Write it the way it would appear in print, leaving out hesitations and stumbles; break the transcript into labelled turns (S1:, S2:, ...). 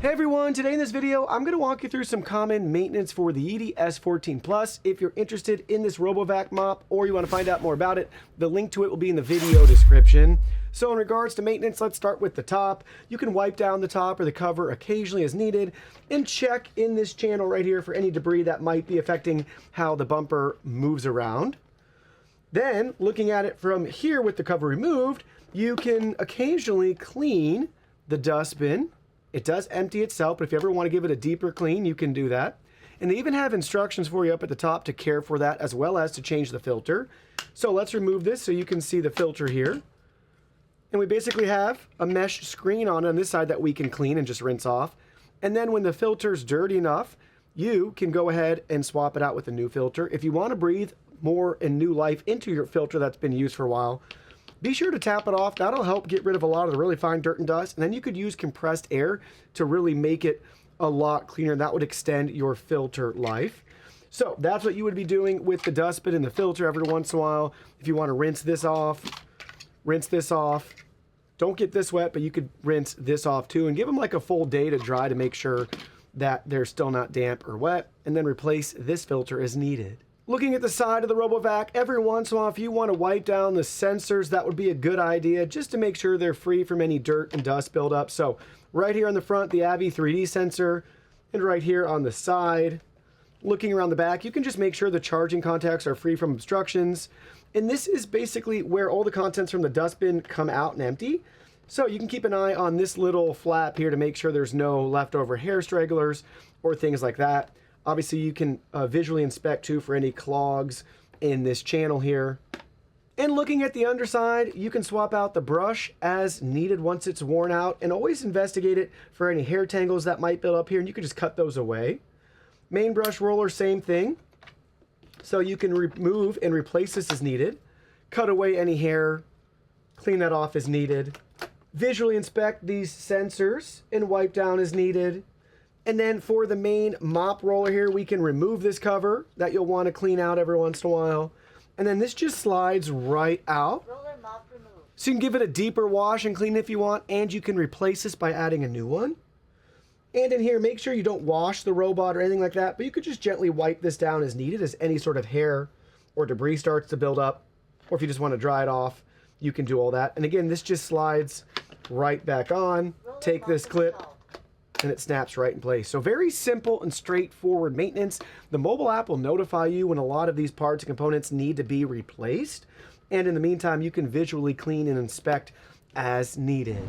S1: Hey everyone, today in this video, I'm going to walk you through some common maintenance for the Yeedi S14 Plus. If you're interested in this RoboVac mop or you want to find out more about it, the link to it will be in the video description. So in regards to maintenance, let's start with the top. You can wipe down the top or the cover occasionally as needed and check in this channel right here for any debris that might be affecting how the bumper moves around. Then, looking at it from here with the cover removed, you can occasionally clean the dustbin. It does empty itself, but if you ever want to give it a deeper clean, you can do that. And they even have instructions for you up at the top to care for that, as well as to change the filter. So let's remove this so you can see the filter here. And we basically have a mesh screen on this side that we can clean and just rinse off. And then when the filter's dirty enough, you can go ahead and swap it out with a new filter. If you want to breathe more and new life into your filter that's been used for a while, be sure to tap it off. That'll help get rid of a lot of the really fine dirt and dust. And then you could use compressed air to really make it a lot cleaner. That would extend your filter life. So that's what you would be doing with the dustbin and the filter every once in a while. If you want to rinse this off. Don't get this wet, but you could rinse this off too and give them like a full day to dry to make sure that they're still not damp or wet. And then replace this filter as needed. Looking at the side of the RoboVac, every once in a while, if you want to wipe down the sensors, that would be a good idea just to make sure they're free from any dirt and dust buildup. So right here on the front, the AVI 3D sensor, and right here on the side, looking around the back, you can just make sure the charging contacts are free from obstructions. And this is basically where all the contents from the dustbin come out and empty. So you can keep an eye on this little flap here to make sure there's no leftover hair stragglers or things like that. Obviously, you can visually inspect too for any clogs in this channel here. And looking at the underside, you can swap out the brush as needed once it's worn out, and always investigate it for any hair tangles that might build up here, and you can just cut those away. Main brush roller, same thing. So you can remove and replace this as needed. Cut away any hair, clean that off as needed. Visually inspect these sensors and wipe down as needed. And then for the main mop roller here, we can remove this cover that you'll want to clean out every once in a while. And then this just slides right out.
S2: Roller mop removed.
S1: So you can give it a deeper wash and clean if you want, and you can replace this by adding a new one. And in here, make sure you don't wash the robot or anything like that, but you could just gently wipe this down as needed as any sort of hair or debris starts to build up. Or if you just want to dry it off, you can do all that. And again, this just slides right back on. Take this clip, and it snaps right in place. So very simple and straightforward maintenance. The mobile app will notify you when a lot of these parts and components need to be replaced. And in the meantime, you can visually clean and inspect as needed.